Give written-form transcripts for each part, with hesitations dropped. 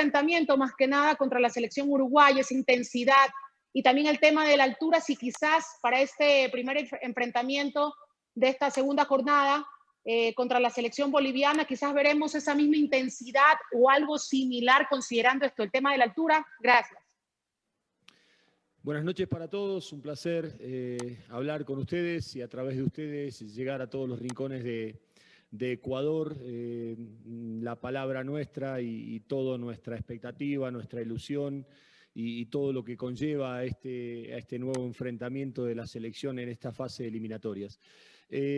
enfrentamiento más que nada contra la selección uruguaya, esa intensidad y también el tema de la altura, si quizás para este primer enfrentamiento de esta segunda jornada contra la selección boliviana, quizás veremos esa misma intensidad o algo similar considerando esto, el tema de la altura. Gracias. Buenas noches para todos, un placer hablar con ustedes y a través de ustedes llegar a todos los rincones de Ecuador, la palabra nuestra y toda nuestra expectativa, nuestra ilusión y todo lo que conlleva a este nuevo enfrentamiento de la selección en esta fase de eliminatorias.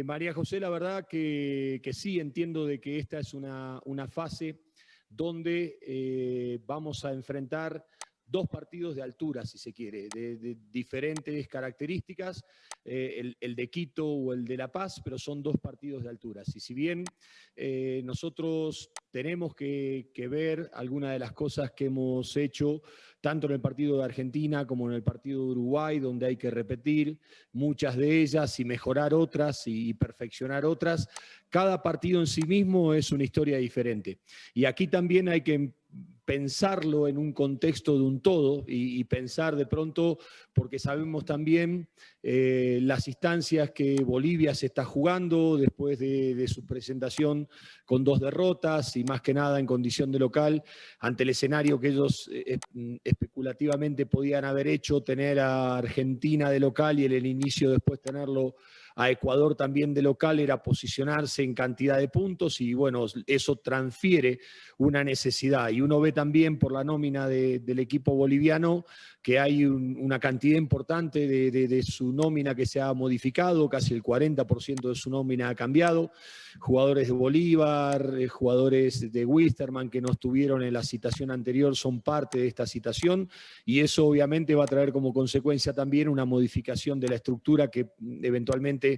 María José, la verdad que sí, entiendo de que esta es una fase donde vamos a enfrentar dos partidos de altura, si se quiere, de diferentes características, el de Quito o el de La Paz, pero son dos partidos de altura. Y si bien nosotros tenemos que ver algunas de las cosas que hemos hecho, tanto en el partido de Argentina como en el partido de Uruguay, donde hay que repetir muchas de ellas y mejorar otras y perfeccionar otras, cada partido en sí mismo es una historia diferente. Y aquí también hay que pensarlo en un contexto de un todo y pensar de pronto, porque sabemos también las instancias que Bolivia se está jugando después de su presentación con 2 derrotas y más que nada en condición de local, ante el escenario que ellos especulativamente podían haber hecho, tener a Argentina de local y en el inicio después tenerlo a Ecuador también de local, era posicionarse en cantidad de puntos y bueno, eso transfiere una necesidad. Y uno ve también por la nómina del equipo boliviano que hay una cantidad importante de su nómina que se ha modificado, casi el 40% de su nómina ha cambiado. Jugadores de Bolívar, jugadores de Wisterman que no estuvieron en la citación anterior son parte de esta citación y eso obviamente va a traer como consecuencia también una modificación de la estructura que eventualmente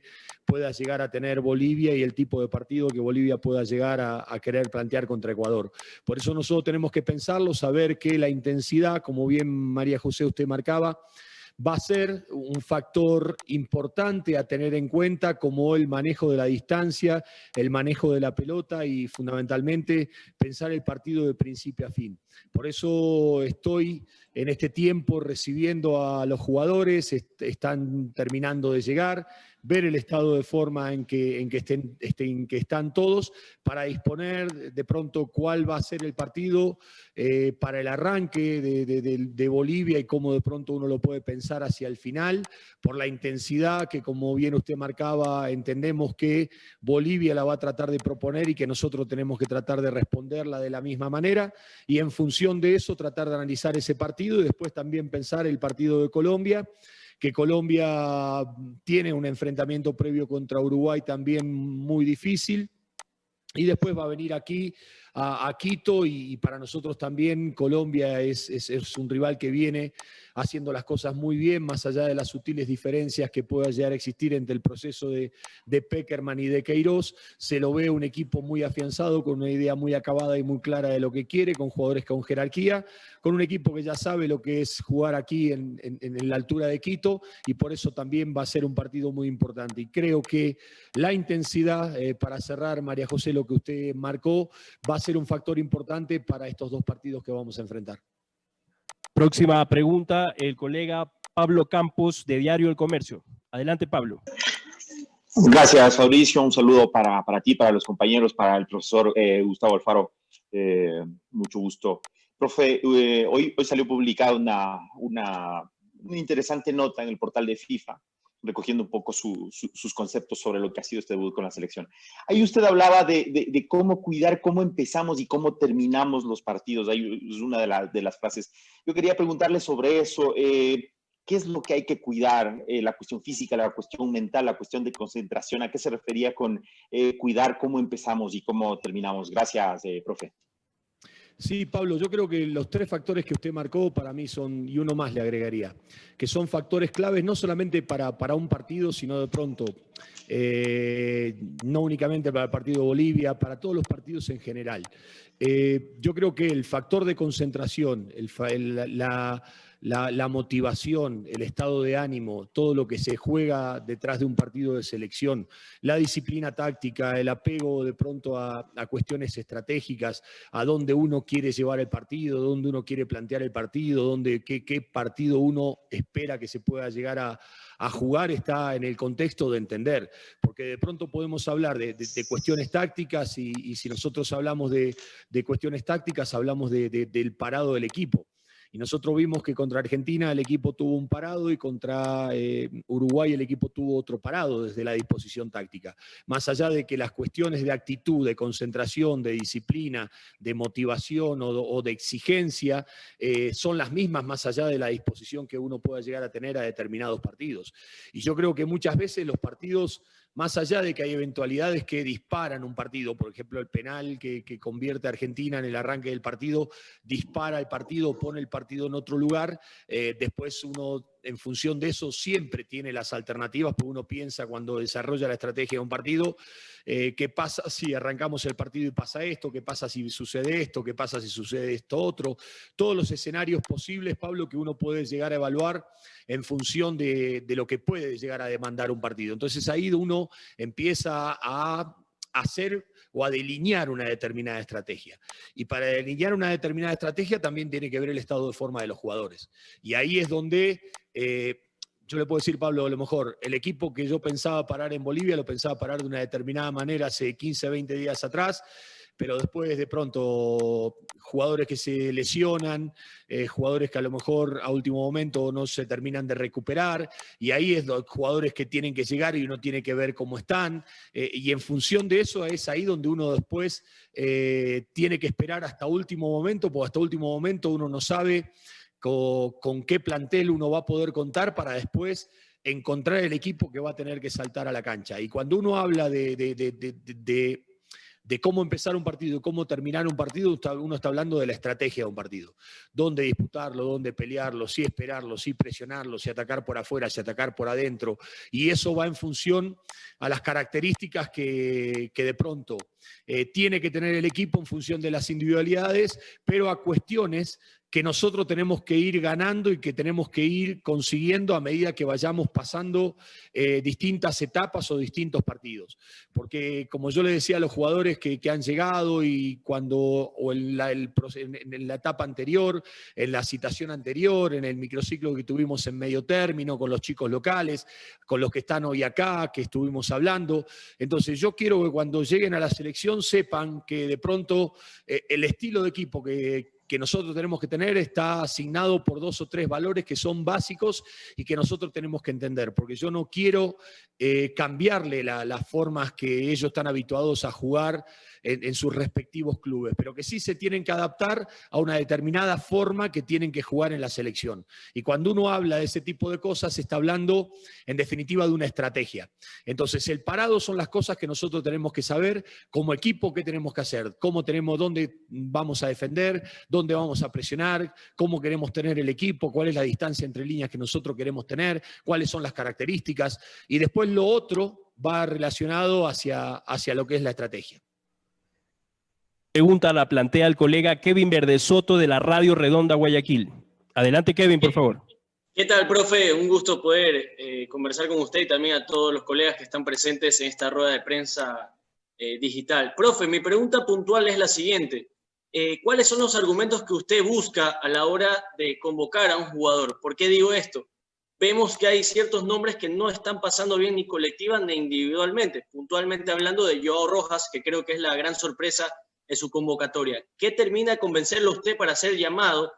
pueda llegar a tener Bolivia y el tipo de partido que Bolivia pueda llegar a querer plantear contra Ecuador. Por eso nosotros tenemos que pensarlo, saber que la intensidad, como bien María José usted marcaba, va a ser un factor importante a tener en cuenta, como el manejo de la distancia, el manejo de la pelota y fundamentalmente pensar el partido de principio a fin. Por eso estoy en este tiempo recibiendo a los jugadores, están terminando de llegar, ver el estado de forma en que están todos para disponer de pronto cuál va a ser el partido para el arranque de Bolivia y cómo de pronto uno lo puede pensar hacia el final, por la intensidad que como bien usted marcaba, entendemos que Bolivia la va a tratar de proponer y que nosotros tenemos que tratar de responderla de la misma manera y en función de eso tratar de analizar ese partido y después también pensar el partido de Colombia, que Colombia tiene un enfrentamiento previo contra Uruguay también muy difícil, y después va a venir aquí a Quito y para nosotros también Colombia es un rival que viene haciendo las cosas muy bien, más allá de las sutiles diferencias que pueda llegar a existir entre el proceso de Pekerman y de Queiroz. Se lo ve un equipo muy afianzado, con una idea muy acabada y muy clara de lo que quiere, con jugadores con jerarquía, con un equipo que ya sabe lo que es jugar aquí en la altura de Quito y por eso también va a ser un partido muy importante. Y creo que la intensidad, para cerrar, María José, lo que usted marcó, va a ser un factor importante para estos dos partidos que vamos a enfrentar. Próxima pregunta, el colega Pablo Campos, de Diario El Comercio. Adelante, Pablo. Gracias, Fabricio. Un saludo para ti, para los compañeros, para el profesor Gustavo Alfaro. Mucho gusto. Profe, hoy salió publicada una interesante nota en el portal de FIFA, recogiendo un poco sus conceptos sobre lo que ha sido este debut con la selección. Ahí usted hablaba de cómo cuidar, cómo empezamos y cómo terminamos los partidos. Ahí es una de las frases. Yo quería preguntarle sobre eso. ¿Qué es lo que hay que cuidar? La cuestión física, la cuestión mental, la cuestión de concentración. ¿A qué se refería con cuidar cómo empezamos y cómo terminamos? Gracias, profe. Sí, Pablo, yo creo que los 3 factores que usted marcó para mí son, y uno más le agregaría, que son factores claves no solamente para un partido, sino de pronto, no únicamente para el partido de Bolivia, para todos los partidos en general. Yo creo que el factor de concentración, la motivación, el estado de ánimo, todo lo que se juega detrás de un partido de selección, la disciplina táctica, el apego de pronto a cuestiones estratégicas, a dónde uno quiere llevar el partido, dónde uno quiere plantear el partido, qué partido uno espera que se pueda llegar a jugar, está en el contexto de entender, porque de pronto podemos hablar de cuestiones tácticas y si nosotros hablamos de cuestiones tácticas, hablamos del parado del equipo. Y nosotros vimos que contra Argentina el equipo tuvo un parado y contra Uruguay el equipo tuvo otro parado desde la disposición táctica. Más allá de que las cuestiones de actitud, de concentración, de disciplina, de motivación o de exigencia son las mismas más allá de la disposición que uno pueda llegar a tener a determinados partidos. Y yo creo que muchas veces los partidos, más allá de que hay eventualidades que disparan un partido, por ejemplo el penal que convierte a Argentina en el arranque del partido, dispara el partido, pone el partido en otro lugar, después uno en función de eso siempre tiene las alternativas, porque uno piensa cuando desarrolla la estrategia de un partido, ¿qué pasa si arrancamos el partido y pasa esto? ¿Qué pasa si sucede esto? ¿Qué pasa si sucede esto otro? Todos los escenarios posibles, Pablo, que uno puede llegar a evaluar en función de lo que puede llegar a demandar un partido. Entonces ahí uno empieza a hacer o a delinear una determinada estrategia. Y para delinear una determinada estrategia también tiene que ver el estado de forma de los jugadores. Y ahí es donde yo le puedo decir, Pablo, a lo mejor el equipo que yo pensaba parar en Bolivia lo pensaba parar de una determinada manera hace 15, 20 días atrás, pero después de pronto jugadores que se lesionan, jugadores que a lo mejor a último momento no se terminan de recuperar, y ahí es los jugadores que tienen que llegar y uno tiene que ver cómo están, y en función de eso es ahí donde uno después tiene que esperar hasta último momento, porque hasta último momento uno no sabe con qué plantel uno va a poder contar para después encontrar el equipo que va a tener que saltar a la cancha. Y cuando uno habla de cómo empezar un partido y cómo terminar un partido, uno está hablando de la estrategia de un partido. Dónde disputarlo, dónde pelearlo, si esperarlo, si presionarlo, si atacar por afuera, si atacar por adentro. Y eso va en función a las características que de pronto tiene que tener el equipo en función de las individualidades, pero a cuestiones que nosotros tenemos que ir ganando y que tenemos que ir consiguiendo a medida que vayamos pasando distintas etapas o distintos partidos. Porque como yo le decía a los jugadores que han llegado y en la etapa anterior, en la citación anterior, en el microciclo que tuvimos en medio término con los chicos locales, con los que están hoy acá, que estuvimos hablando, entonces yo quiero que cuando lleguen a la selección sepan que de pronto el estilo de equipo que nosotros tenemos que tener está asignado por 2 o 3 valores que son básicos y que nosotros tenemos que entender, porque yo no quiero cambiarle las formas que ellos están habituados a jugar en sus respectivos clubes, pero que sí se tienen que adaptar a una determinada forma que tienen que jugar en la selección. Y cuando uno habla de ese tipo de cosas, se está hablando en definitiva de una estrategia. Entonces, el parado son las cosas que nosotros tenemos que saber como equipo qué tenemos que hacer, dónde vamos a defender, dónde vamos a presionar, cómo queremos tener el equipo, cuál es la distancia entre líneas que nosotros queremos tener, cuáles son las características, y después lo otro va relacionado hacia lo que es la estrategia. Pregunta la plantea el colega Kevin Verdesoto de la Radio Redonda Guayaquil. Adelante, Kevin, por favor. ¿Qué tal, profe? Un gusto poder conversar con usted y también a todos los colegas que están presentes en esta rueda de prensa digital. Profe, mi pregunta puntual es la siguiente. ¿Cuáles son los argumentos que usted busca a la hora de convocar a un jugador? ¿Por qué digo esto? Vemos que hay ciertos nombres que no están pasando bien ni colectiva ni individualmente. Puntualmente hablando de Joao Rojas, que creo que es la gran sorpresa en su convocatoria. ¿Qué termina de convencerlo a usted para ser llamado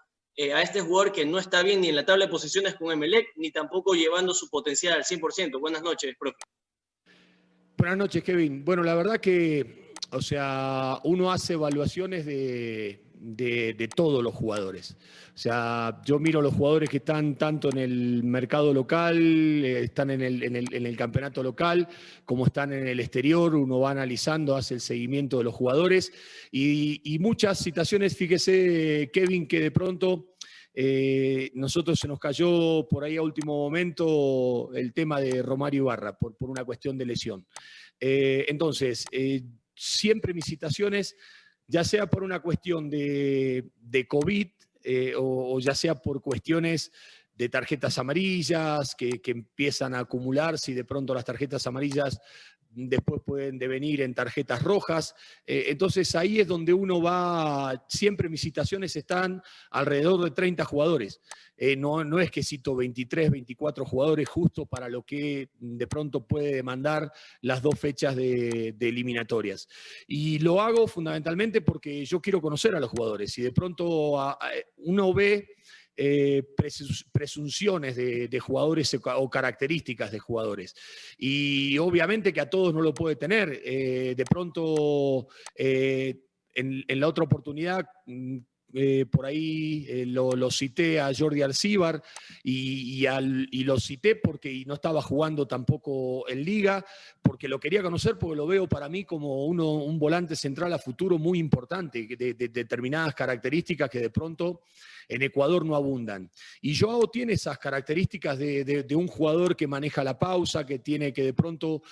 a este jugador que no está bien ni en la tabla de posiciones con Emelec, ni tampoco llevando su potencial al 100%? Buenas noches, profe. Buenas noches, Kevin. Bueno, la verdad que, uno hace evaluaciones de todos los jugadores. O sea, yo miro los jugadores que están tanto en el mercado local, están en el campeonato local, como están en el exterior, uno va analizando, hace el seguimiento de los jugadores y muchas situaciones, fíjese, Kevin, que de pronto nosotros se nos cayó por ahí a último momento el tema de Romario Ibarra por una cuestión de lesión. Entonces, siempre mis citaciones, ya sea por una cuestión de COVID, o ya sea por cuestiones de tarjetas amarillas que empiezan a acumularse y de pronto las tarjetas amarillas después pueden devenir en tarjetas rojas. Entonces ahí es donde uno va, siempre mis citaciones están alrededor de 30 jugadores. No es que cito 23, 24 jugadores justo para lo que de pronto puede demandar las 2 fechas de eliminatorias. Y lo hago fundamentalmente porque yo quiero conocer a los jugadores y de pronto uno ve presunciones de jugadores o características de jugadores. Y obviamente que a todos no lo puede tener. De pronto, en la otra oportunidad, por ahí lo cité a Jordi Alcíbar y lo cité porque no estaba jugando tampoco en Liga, porque lo quería conocer, porque lo veo para mí como un volante central a futuro muy importante, de determinadas características que de pronto en Ecuador no abundan. Y Joao tiene esas características de un jugador que maneja la pausa, que de pronto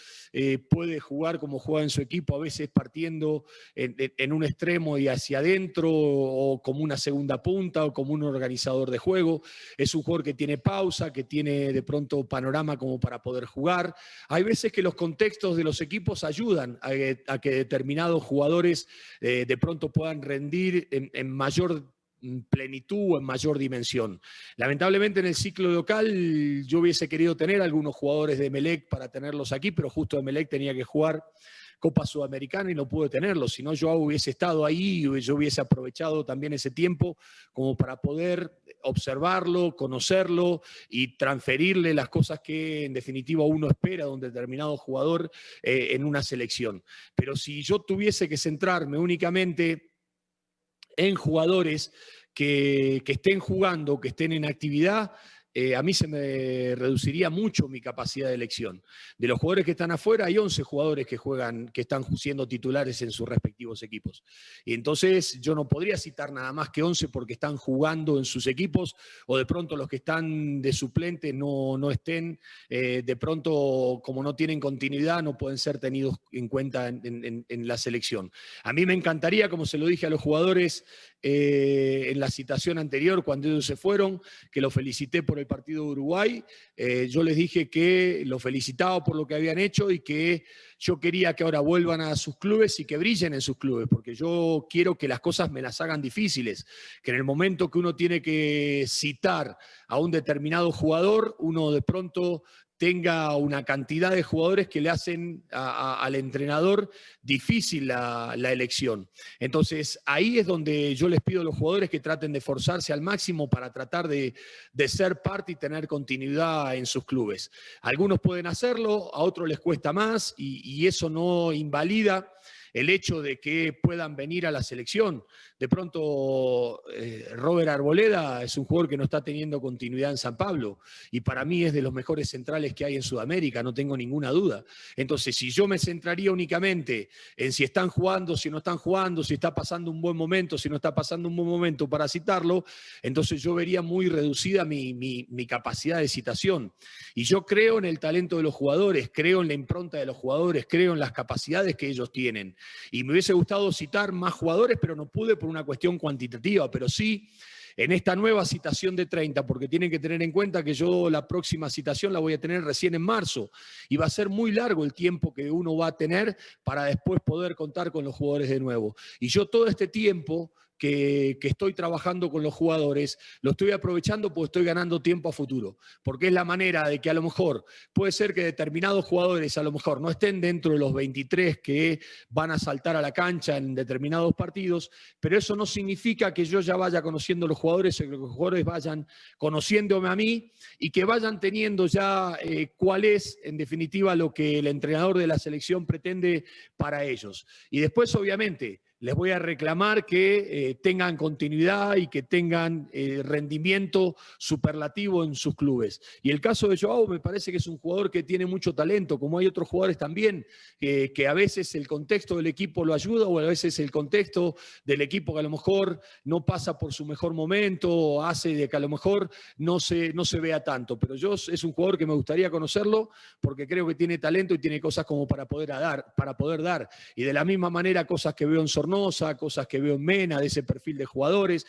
puede jugar como juega en su equipo, a veces partiendo en un extremo y hacia adentro, o como una segunda punta, o como un organizador de juego. Es un jugador que tiene pausa, que tiene de pronto panorama como para poder jugar. Hay veces que los contextos de los equipos ayudan a que determinados jugadores de pronto puedan rendir en mayor plenitud o en mayor dimensión. Lamentablemente en el ciclo local yo hubiese querido tener algunos jugadores de Emelec para tenerlos aquí, pero justo Emelec tenía que jugar Copa Sudamericana y no pude tenerlos, si no yo hubiese estado ahí y yo hubiese aprovechado también ese tiempo como para poder observarlo, conocerlo y transferirle las cosas que en definitiva uno espera de un determinado jugador en una selección. Pero si yo tuviese que centrarme únicamente en jugadores que estén jugando, que estén en actividad, a mí se me reduciría mucho mi capacidad de elección. De los jugadores que están afuera, hay 11 jugadores que están siendo titulares en sus respectivos equipos. Y entonces yo no podría citar nada más que 11 porque están jugando en sus equipos, o de pronto los que están de suplente no estén, de pronto como no tienen continuidad, no pueden ser tenidos en cuenta en la selección. A mí me encantaría, como se lo dije a los jugadores en la citación anterior, cuando ellos se fueron, que los felicité por el partido de Uruguay, yo les dije que los felicitaba por lo que habían hecho y que yo quería que ahora vuelvan a sus clubes y que brillen en sus clubes, porque yo quiero que las cosas me las hagan difíciles, que en el momento que uno tiene que citar a un determinado jugador, uno de pronto tenga una cantidad de jugadores que le hacen al entrenador difícil la elección. Entonces, ahí es donde yo les pido a los jugadores que traten de esforzarse al máximo para tratar de ser parte y tener continuidad en sus clubes. Algunos pueden hacerlo, a otros les cuesta más y eso no invalida el hecho de que puedan venir a la selección. De pronto, Robert Arboleda es un jugador que no está teniendo continuidad en San Pablo y para mí es de los mejores centrales que hay en Sudamérica, no tengo ninguna duda. Entonces, si yo me centraría únicamente en si están jugando, si no están jugando, si está pasando un buen momento, si no está pasando un buen momento para citarlo, entonces yo vería muy reducida mi capacidad de citación. Y yo creo en el talento de los jugadores, creo en la impronta de los jugadores, creo en las capacidades que ellos tienen. Y me hubiese gustado citar más jugadores, pero no pude por una cuestión cuantitativa, pero sí en esta nueva citación de 30, porque tienen que tener en cuenta que yo la próxima citación la voy a tener recién en marzo y va a ser muy largo el tiempo que uno va a tener para después poder contar con los jugadores de nuevo. Y yo todo este tiempo que estoy trabajando con los jugadores, lo estoy aprovechando porque estoy ganando tiempo a futuro, porque es la manera de que a lo mejor puede ser que determinados jugadores a lo mejor no estén dentro de los 23 que van a saltar a la cancha en determinados partidos, pero eso no significa que yo ya vaya conociendo a los jugadores o que los jugadores vayan conociéndome a mí y que vayan teniendo ya cuál es en definitiva lo que el entrenador de la selección pretende para ellos. Y después obviamente les voy a reclamar que tengan continuidad y que tengan rendimiento superlativo en sus clubes. Y el caso de Joao me parece que es un jugador que tiene mucho talento, como hay otros jugadores también, que a veces el contexto del equipo lo ayuda o a veces el contexto del equipo que a lo mejor no pasa por su mejor momento o hace de que a lo mejor no se vea tanto. Pero es un jugador que me gustaría conocerlo porque creo que tiene talento y tiene cosas como para poder dar. Y de la misma manera cosas que veo en Sornosa Sornosa, cosas que veo en Mena, de ese perfil de jugadores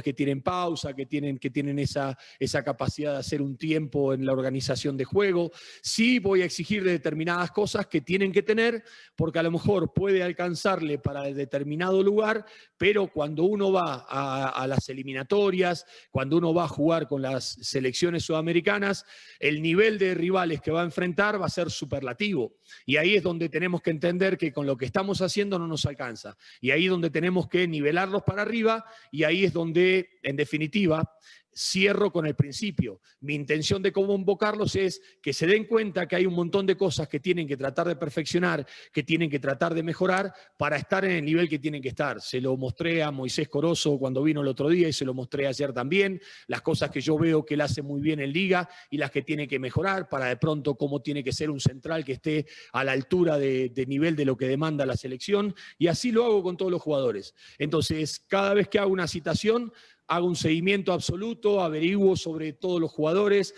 que tienen pausa, que tienen esa capacidad de hacer un tiempo en la organización de juego. Sí voy a exigir de determinadas cosas que tienen que tener, porque a lo mejor puede alcanzarle para determinado lugar, pero cuando uno va a las eliminatorias, cuando uno va a jugar con las selecciones sudamericanas, el nivel de rivales que va a enfrentar va a ser superlativo. Y ahí es donde tenemos que entender que con lo que estamos haciendo no nos alcanza. Y ahí es donde tenemos que nivelarlos para arriba, y ahí es donde, en definitiva, cierro con el principio. Mi intención de convocarlos es que se den cuenta que hay un montón de cosas que tienen que tratar de perfeccionar, que tienen que tratar de mejorar para estar en el nivel que tienen que estar. Se lo mostré a Moisés Corozo cuando vino el otro día y se lo mostré ayer también, las cosas que yo veo que él hace muy bien en Liga y las que tiene que mejorar para de pronto cómo tiene que ser un central que esté a la altura de nivel de lo que demanda la selección, y así lo hago con todos los jugadores. Entonces, cada vez que hago una citación, hago un seguimiento absoluto, averiguo sobre todos los jugadores,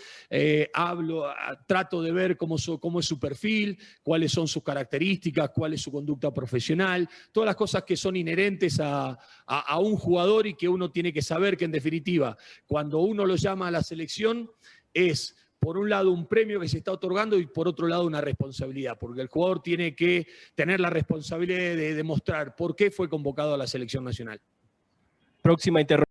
trato de ver cómo es su perfil, cuáles son sus características, cuál es su conducta profesional, todas las cosas que son inherentes a un jugador y que uno tiene que saber que, en definitiva, cuando uno lo llama a la selección, es por un lado un premio que se está otorgando y por otro lado una responsabilidad, porque el jugador tiene que tener la responsabilidad de demostrar por qué fue convocado a la selección nacional. Próxima interrogante.